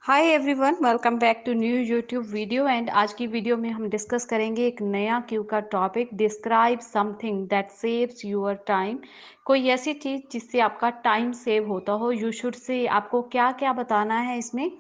Hi everyone, welcome back to new YouTube video. And आज की video में हम डिस्कस करेंगे एक नया क्यू का topic, describe something that saves your time. कोई ऐसी चीज़ जिससे आपका टाइम सेव होता हो। यू शुड से आपको क्या क्या बताना है इसमें।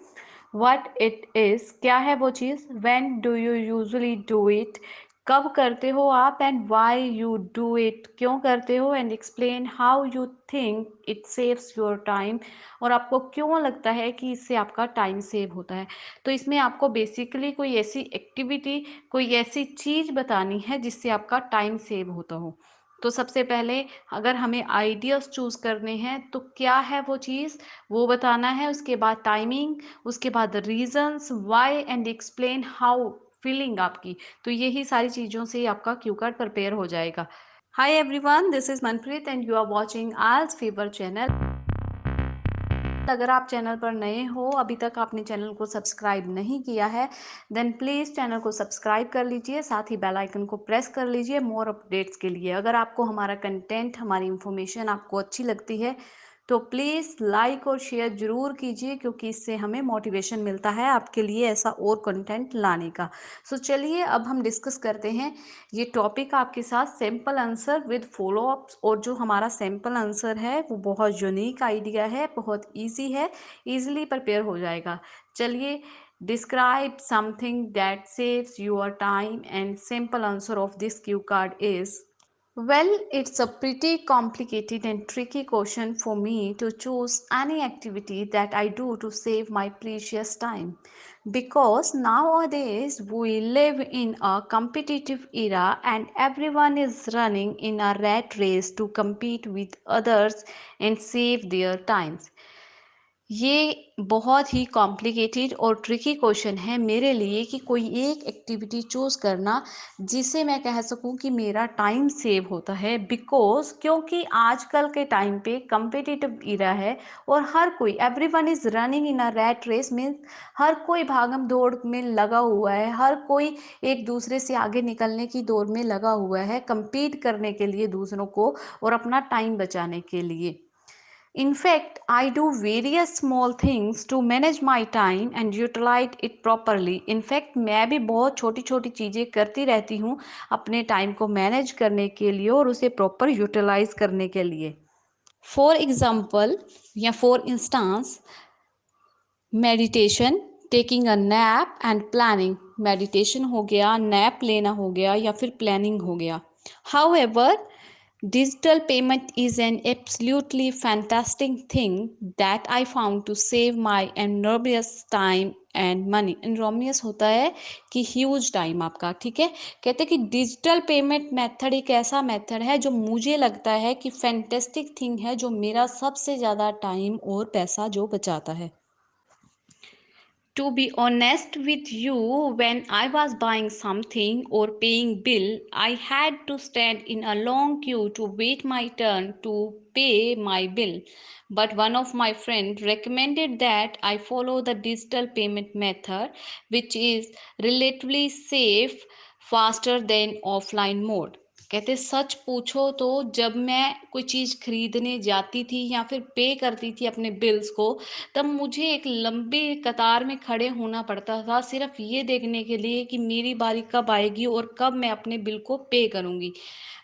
व्हाट इट इज़, क्या है वो चीज़। When do you usually do it, कब करते हो आप। And why you do it, क्यों करते हो। And explain how you think it saves your time, और आपको क्यों लगता है कि इससे आपका टाइम सेव होता है। तो इसमें आपको बेसिकली कोई ऐसी एक्टिविटी, कोई ऐसी चीज़ बतानी है जिससे आपका टाइम सेव होता हो। तो सबसे पहले अगर हमें आइडियाज़ चूज़ करने हैं तो क्या है वो चीज़, वो बताना है। उसके बाद टाइमिंग, उसके बाद reasons Y, and explain how feeling आपकी। तो यही सारी चीज़ों से आपका क्यू कार्ड प्रिपेयर हो जाएगा। Hi everyone, this is Manpreet and you are watching Al's fever channel. अगर आप चैनल पर नए हो, अभी तक आपने चैनल को सब्सक्राइब नहीं किया है, देन प्लीज़ चैनल को सब्सक्राइब कर लीजिए, साथ ही बेल आइकन को प्रेस कर लीजिए मोर अपडेट्स के लिए। अगर आपको हमारा कंटेंट, हमारी इन्फॉर्मेशन आपको अच्छी लगती है तो प्लीज़ लाइक और शेयर ज़रूर कीजिए, क्योंकि इससे हमें मोटिवेशन मिलता है आपके लिए ऐसा और कंटेंट लाने का। सो चलिए अब हम डिस्कस करते हैं ये टॉपिक आपके साथ, simple answer with follow ups. और जो हमारा सिंपल आंसर है वो बहुत यूनिक आइडिया है, बहुत इजी है, इजीली प्रिपेयर हो जाएगा। चलिए, describe something that saves your time. And simple answer of this Q card is, well, it's a pretty complicated and tricky question for me to choose any activity that I do to save my precious time. Because nowadays we live in a competitive era and everyone is running in a rat race to compete with others and save their times. ये बहुत ही complicated और tricky question है मेरे लिए कि कोई एक activity choose करना जिसे मैं कह सकूं कि मेरा टाइम सेव होता है। बिकॉज क्योंकि आजकल के टाइम पे कम्पिटिटिव इरा है और हर कोई, everyone is running in a rat race, means हर कोई भागम दौड़ में लगा हुआ है, हर कोई एक दूसरे से आगे निकलने की दौड़ में लगा हुआ है, compete करने के लिए दूसरों को और अपना टाइम बचाने के लिए। In fact, I do various small things to manage my time and utilize it properly. In fact, मैं भी बहुत छोटी छोटी चीज़ें करती रहती हूँ अपने टाइम को मैनेज करने के लिए और उसे प्रॉपर यूटिलाइज करने के लिए। फॉर एग्जाम्पल या for instance, meditation, taking a nap and planning. Meditation हो गया, नैप लेना हो गया, या फिर प्लानिंग हो गया। However, digital payment is an absolutely fantastic thing that I found to save my enormous time and money. enormous होता है कि ह्यूज टाइम आपका, ठीक है। कहते हैं कि डिजिटल पेमेंट मेथड एक ऐसा मेथड है जो मुझे लगता है कि फैंटेस्टिक थिंग है, जो मेरा सबसे ज़्यादा टाइम और पैसा जो बचाता है। To be honest with you, when I was buying something or paying bill, I had to stand in a long queue to wait my turn to pay my bill. But one of my friends recommended that I follow the digital payment method, which is relatively safe, faster than offline mode. कहते सच पूछो तो जब मैं कोई चीज़ खरीदने जाती थी या फिर पे करती थी अपने बिल्स को, तब मुझे एक लंबी कतार में खड़े होना पड़ता था, सिर्फ ये देखने के लिए कि मेरी बारी कब आएगी और कब मैं अपने बिल को पे करूँगी।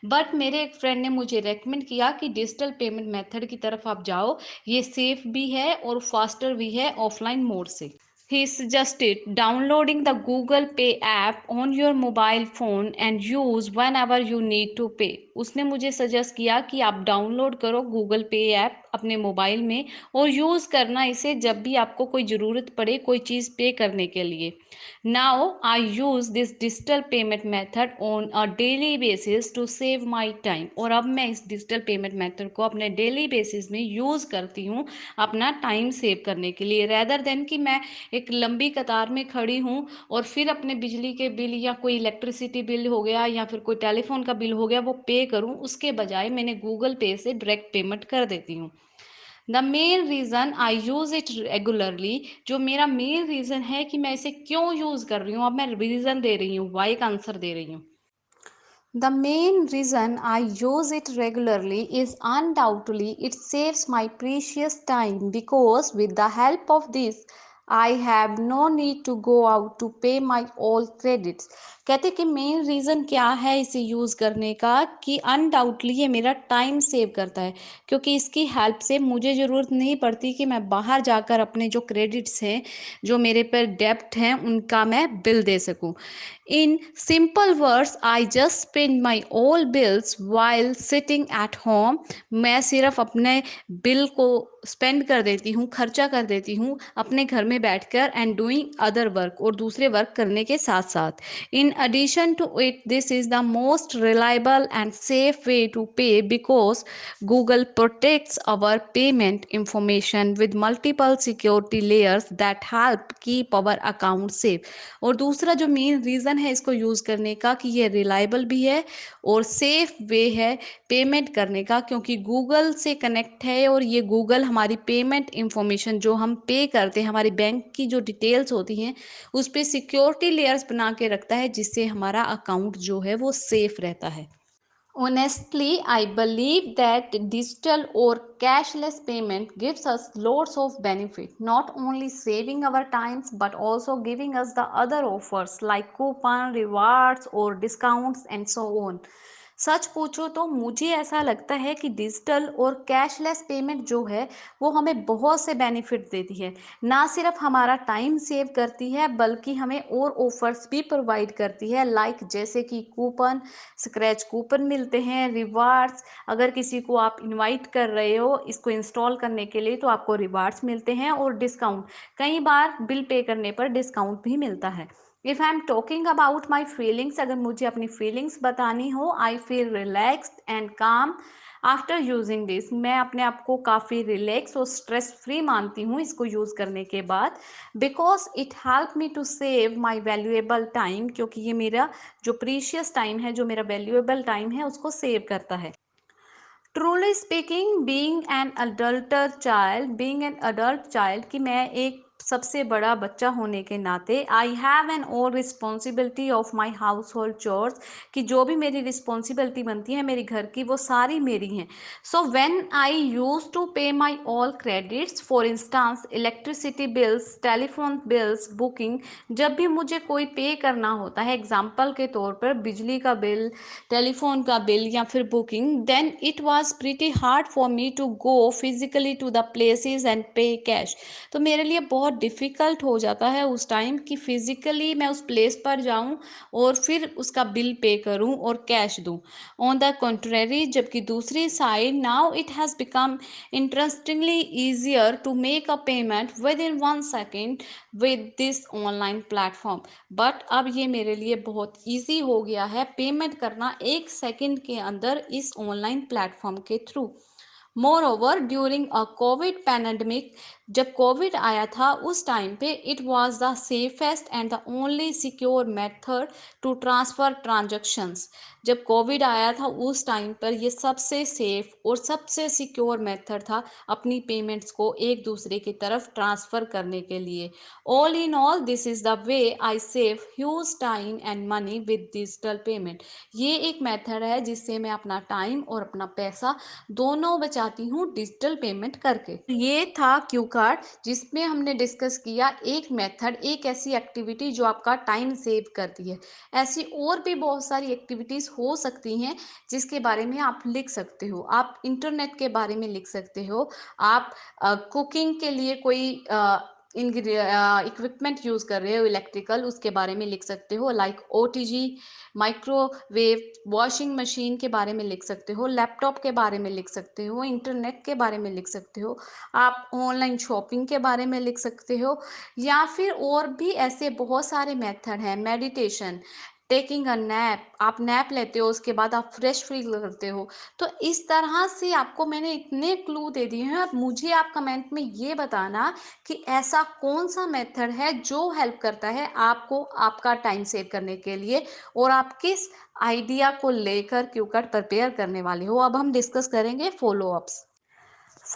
बट मेरे एक फ्रेंड ने मुझे रेकमेंड किया कि डिजिटल पेमेंट मेथड की तरफ आप जाओ, ये सेफ भी है और फास्टर भी है ऑफलाइन मोड से। He suggested downloading the Google Pay app on your mobile phone and use whenever you need to pay. उसने मुझे सजेस्ट किया कि आप डाउनलोड करो गूगल पे ऐप अपने मोबाइल में और यूज़ करना इसे जब भी आपको कोई ज़रूरत पड़े कोई चीज़ पे करने के लिए। Now I use this digital payment method on a daily basis to save my time. और अब मैं इस डिजिटल पेमेंट मेथड को अपने डेली बेसिस में यूज़ करती हूँ अपना टाइम सेव करने के लिए, रेदर देन कि मैं एक लंबी कतार में खड़ी हूँ और फिर अपने बिजली के बिल या कोई इलेक्ट्रिसिटी बिल हो गया या फिर कोई टेलीफोन का बिल हो गया वो पे करूँ, उसके बजाय मैंने गूगल पे से डायरेक्ट पेमेंट कर देती हूँ। The main reason I use it regularly, जो मेरा मेन रीज़न है कि मैं इसे क्यों यूज़ कर रही हूँ, अब मैं रीज़न दे रही हूँ, वाई का आंसर दे रही हूँ। The main reason I use it regularly is undoubtedly it saves my precious time, because with the help of this I have no need to go out to pay my all credits. कहते कि main reason क्या है इसे use करने का, कि undoubtedly ये मेरा टाइम सेव करता है, क्योंकि इसकी हेल्प से मुझे ज़रूरत नहीं पड़ती कि मैं बाहर जाकर अपने जो क्रेडिट्स हैं, जो मेरे पर डेब्ट हैं, उनका मैं बिल दे सकूं। In simple words, I just spend my all bills while sitting at home. मैं सिर्फ अपने बिल को स्पेंड कर देती हूँ, खर्चा कर देती हूँ अपने घर में बैठकर, एंड डूइंग अदर वर्क, और दूसरे वर्क करने के साथ साथ। इन addition to it, this is the most reliable and safe way to pay because Google protects our payment information with multiple security layers that help keep our account safe। और दूसरा जो main reason है इसको use करने का, कि ये reliable भी है और सेफ वे है पेमेंट करने का, क्योंकि गूगल से कनेक्ट है, और ये गूगल हमारी पेमेंट इंफॉर्मेशन जो हम पे करते हैं, हमारी बैंक की जो डिटेल्स होती हैं, उस पे सिक्योरिटी लेयर्स बना के रखता है, जिससे हमारा अकाउंट जो है वो सेफ रहता है। Honestly, I believe that digital or cashless payment gives us lots of benefit, not only saving our times but also giving us the other offers like coupon, rewards or discounts and so on। सच पूछो तो मुझे ऐसा लगता है कि digital और cashless payment जो है वो हमें बहुत से बेनिफिट देती है। ना सिर्फ हमारा टाइम सेव करती है बल्कि हमें और ऑफर्स भी प्रोवाइड करती है, लाइक जैसे कि कूपन, स्क्रैच कूपन मिलते हैं, रिवार्ड्स। अगर किसी को आप इनवाइट कर रहे हो इसको इंस्टॉल करने के लिए तो आपको रिवार्ड्स मिलते हैं, और डिस्काउंट, कई बार बिल पे करने पर डिस्काउंट भी मिलता है। If I am talking about my feelings, अगर मुझे अपनी फीलिंग्स बतानी हो, आई फील रिलैक्स्ड एंड काम आफ्टर यूजिंग दिस। मैं अपने आप को काफ़ी रिलैक्स और स्ट्रेस फ्री मानती हूँ इसको यूज़ करने के बाद, because it help me to save my valuable time, क्योंकि ये मेरा जो प्रीशियस टाइम है, जो मेरा वैल्यूएबल टाइम है, उसको सेव करता है। Truly speaking, being an adult child, कि मैं एक सबसे बड़ा बच्चा होने के नाते, I have an all responsibility of my house hold chores, कि जो भी मेरी रिस्पॉन्सिबिलिटी बनती है मेरी घर की, वो सारी मेरी हैं। So when I use to pay my all credits, for instance electricity bills, telephone bills, booking, जब भी मुझे कोई पे करना होता है, एग्जाम्पल के तौर पर बिजली का बिल, टेलीफोन का बिल या फिर booking, then it was pretty hard for me to go physically to the places and pay cash. तो मेरे लिए बहुत डिफ़िकल्ट हो जाता है उस टाइम कि फिज़िकली मैं उस प्लेस पर जाऊं और फिर उसका बिल पे करूं और कैश दूं। ऑन द कंट्रेरी, जबकि दूसरी side, now it has become interestingly easier to make a payment within 1 second with this online platform. But अब ये मेरे लिए बहुत ईजी हो गया है पेमेंट करना 1 सेकेंड के अंदर इस ऑनलाइन प्लेटफॉर्म के through. Moreover, during a Covid pandemic, जब कोविड आया था उस टाइम पे, it was the safest and the only secure method to transfer transactions. जब कोविड आया था उस टाइम पर ये सबसे सेफ और सबसे सिक्योर मेथड था अपनी पेमेंट्स को एक दूसरे की तरफ ट्रांसफ़र करने के लिए। All in all, this is the way I save huge time and money with digital payment. ये एक मेथड है जिससे मैं अपना टाइम और अपना पैसा दोनों बचाती हूँ डिजिटल पेमेंट करके। ये था क्यू कार्ड, जिसमें हमने डिस्कस किया एक मेथड, एक ऐसी एक्टिविटी जो आपका टाइम सेव करती है। ऐसी और भी बहुत सारी एक्टिविटीज़ हो सकती हैं जिसके बारे में आप लिख सकते हो। आप इंटरनेट के बारे में लिख सकते हो, आप कुकिंग के लिए कोई इक्विपमेंट यूज़ कर रहे हो इलेक्ट्रिकल, उसके बारे में लिख सकते हो, like OTG, microwave, washing machine के बारे में लिख सकते हो, लैपटॉप के बारे में लिख सकते हो, इंटरनेट के बारे में लिख सकते हो, आप ऑनलाइन शॉपिंग के बारे में लिख सकते हो, या फिर और भी ऐसे बहुत सारे मेथड हैं। मेडिटेशन, टेकिंग अ नैप, आप नैप लेते हो उसके बाद आप फ्रेश फील करते हो। तो इस तरह से आपको मैंने इतने क्लू दे दिए हैं। अब मुझे आप कमेंट में ये बताना कि ऐसा कौन सा मेथड है जो हेल्प करता है आपको आपका टाइम सेव करने के लिए, और आप किस आइडिया को लेकर क्यू कार्ड प्रिपेयर करने वाले हो। अब हम डिस्कस करेंगे फॉलो अप्स।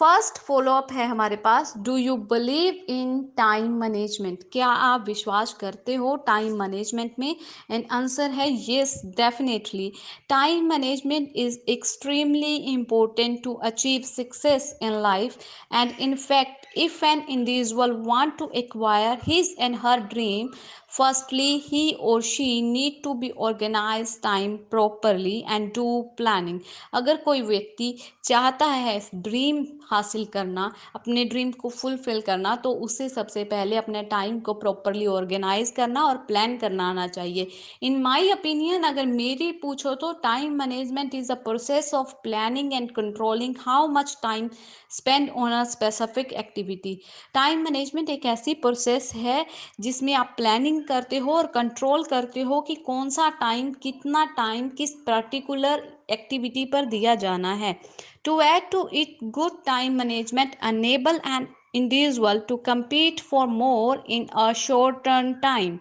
फर्स्ट फॉलोअप है हमारे पास, do you believe in time management? क्या आप विश्वास करते हो टाइम मैनेजमेंट में? एंड आंसर है yes, definitely. Time management is extremely important to achieve success in life, and in fact, if an individual want to acquire his and her dream, firstly he or she need to be organized time properly and do planning. अगर कोई व्यक्ति चाहता है dream हासिल करना, अपने dream को fulfil करना, तो उसे सबसे पहले अपने टाइम को प्रॉपरली ऑर्गेनाइज करना और प्लान करना आना चाहिए। इन माई ओपिनियन, अगर मेरी पूछो तो time management is a process of planning and controlling how much time spend on a specific activity. Time management एक ऐसी प्रोसेस है जिसमें आप प्लानिंग करते हो और कंट्रोल करते हो कि कौन सा टाइम, कितना टाइम किस पर्टिकुलर एक्टिविटी पर दिया जाना है। To add to it, good time management enable an individual to compete for more in a short term time,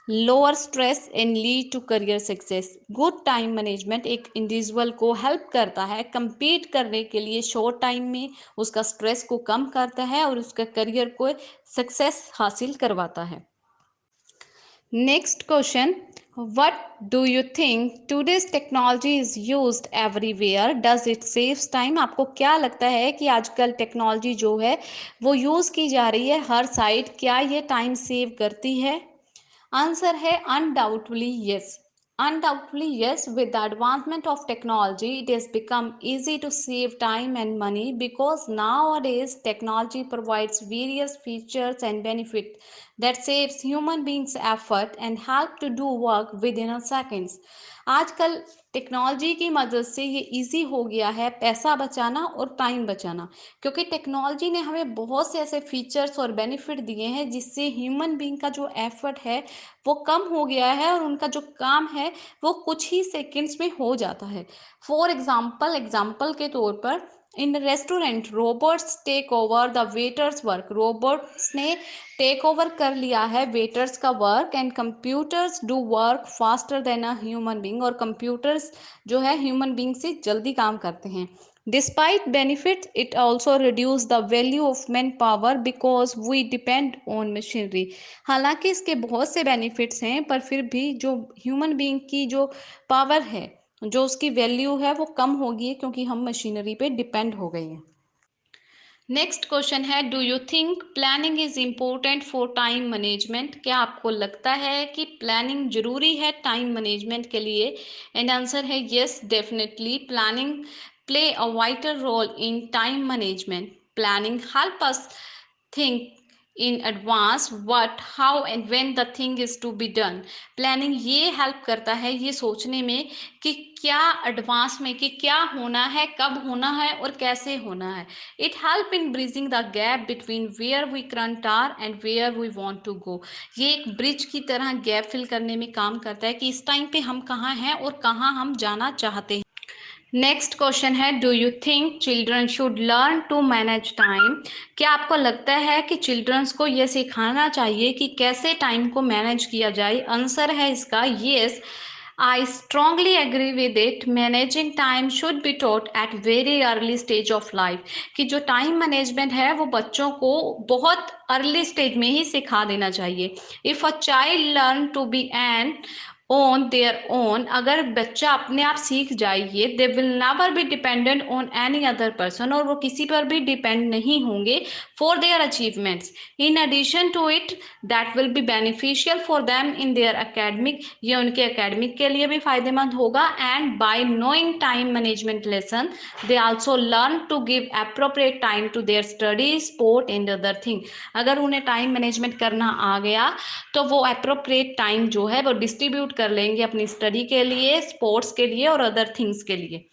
lower stress and lead to career success. Good time management एक individual को help करता है compete करने के लिए short time में, उसका stress को कम करता है और उसका करियर को सक्सेस हासिल करवाता है। Next question, what do you think today's technology is used everywhere, does it saves time? आपको क्या लगता है कि आजकल टेक्नोलॉजी जो है वो यूज़ की जा रही है हर साइड, क्या ये टाइम सेव करती है? आंसर है undoubtedly yes. Undoubtedly, yes. With the advancement of technology, it has become easy to save time and money because nowadays technology provides various features and benefits that saves human beings effort and help to do work within a seconds. आजकल technology की मदद से ये easy हो गया है पैसा बचाना और टाइम बचाना, क्योंकि टेक्नोलॉजी ने हमें बहुत से ऐसे फीचर्स और बेनिफिट दिए हैं जिससे ह्यूमन बीइंग का जो एफर्ट है वो कम हो गया है और उनका जो काम है वो कुछ ही सेकंड्स में हो जाता है। फॉर एग्जाम्पल के तौर पर, in restaurant robots take over the waiters work. Robots ने टेक ओवर कर लिया है वेटर्स का work, and computers do work faster than a human being. और कंप्यूटर्स जो है ह्यूमन बीइंग से जल्दी काम करते हैं। Despite benefits, it also reduce the value of manpower because we depend on machinery. हालांकि इसके बहुत से बेनिफिट्स हैं, पर फिर भी जो ह्यूमन बीइंग की जो पावर है, जो उसकी वैल्यू है, वो कम होगी क्योंकि हम मशीनरी पे डिपेंड हो गए हैं। नेक्स्ट क्वेश्चन है, do you think planning is important for time management? क्या आपको लगता है कि प्लानिंग जरूरी है टाइम मैनेजमेंट के लिए? एंड आंसर है yes, definitely. Planning play a vital role in time management. Planning help us think in advance what, how and when the thing is to be done. Planning ये help करता है ये सोचने में कि क्या एडवांस में कि क्या होना है, कब होना है और कैसे होना है। It help in bridging the gap between where we current are and where we want to go. ये एक ब्रिज की तरह गैप फिल करने में काम करता है कि इस टाइम पे हम कहाँ हैं और कहाँ हम जाना चाहते हैं। नेक्स्ट क्वेश्चन है, do you think children should learn to manage time? क्या आपको लगता है कि चिल्ड्रंस को यह सिखाना चाहिए कि कैसे टाइम को मैनेज किया जाए? आंसर है इसका yes, I strongly agree with it. Managing time should be taught at very early stage of life. कि जो टाइम मैनेजमेंट है वो बच्चों को बहुत अर्ली स्टेज में ही सिखा देना चाहिए। If a child learn to be an on their own, अगर बच्चा अपने आप सीख जाइए, they will never be dependent on any other person, और वो किसी पर भी डिपेंड नहीं होंगे for their achievements. In addition to it, that will be beneficial for them in their academic, ये उनके एकेडमिक के लिए भी फायदेमंद होगा। And by knowing time management lesson, they also learn to give appropriate time to their study, sport and other thing. अगर उन्हें time management करना आ गया तो वो अप्रोप्रिएट टाइम जो है वो डिस्ट्रीब्यूट कर लेंगे अपनी स्टडी के लिए, स्पोर्ट्स के लिए और अदर थिंग्स के लिए।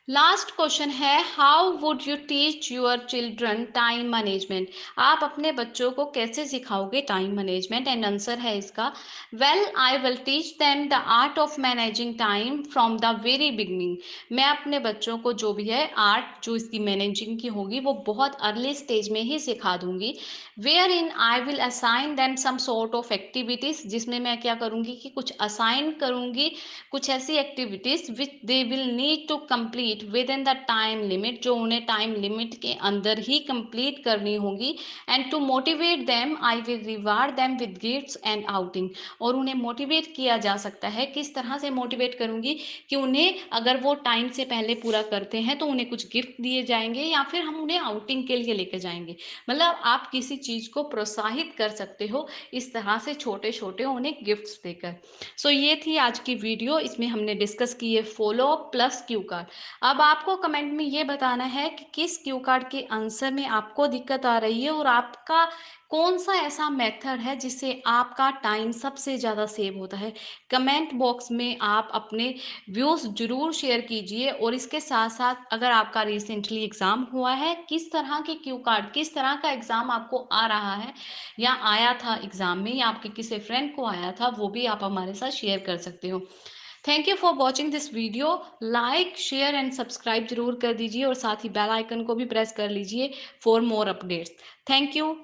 लास्ट क्वेश्चन है, how would you teach your children time management? आप अपने बच्चों को कैसे सिखाओगे टाइम मैनेजमेंट? एंड आंसर है इसका, well I will teach them the art of managing time from the very beginning. मैं अपने बच्चों को जो भी है आर्ट जो इसकी मैनेजिंग की होगी वो बहुत अर्ली स्टेज में ही सिखा दूंगी। Wherein I will assign them some sort of activities, जिसमें मैं क्या करूँगी कि कुछ असाइन करूँगी, कुछ ऐसी activities which they will need to complete complete within the time limit, जो उन्हें टाइम लिमिट के अंदर ही कंप्लीट करनी होगी। And to motivate them I will reward them with gifts and outing. और उन्हें मोटिवेट किया जा सकता है, किस तरह से मोटिवेट करूंगी कि उन्हें अगर वो टाइम से पहले पूरा करते हैं तो उन्हें कुछ गिफ्ट दिए जाएंगे या फिर हम उन्हें आउटिंग के लिए लेकर जाएंगे। मतलब आप किसी चीज को प्रोत्साहित कर सकते हो इस तरह से, छोटे छोटे उन्हें गिफ्ट्स देकर। सो ये थी आज की वीडियो, इसमें हमने डिस्कस की है follow up plus Q card. अब आपको कमेंट में ये बताना है कि किस क्यू कार्ड के आंसर में आपको दिक्कत आ रही है और आपका कौन सा ऐसा मेथड है जिससे आपका टाइम सबसे ज़्यादा सेव होता है। कमेंट बॉक्स में आप अपने व्यूज़ जरूर शेयर कीजिए। और इसके साथ साथ अगर आपका रिसेंटली एग्ज़ाम हुआ है, किस तरह के क्यू कार्ड, किस तरह का एग्ज़ाम आपको आ रहा है या आया था एग्ज़ाम में, या आपके किसी फ्रेंड को आया था, वो भी आप हमारे साथ शेयर कर सकते हो। Thank you for watching this video. Like share and subscribe जरूर कर दीजिए और साथ ही बेल आइकन को भी प्रेस कर लीजिए for more updates. Thank you.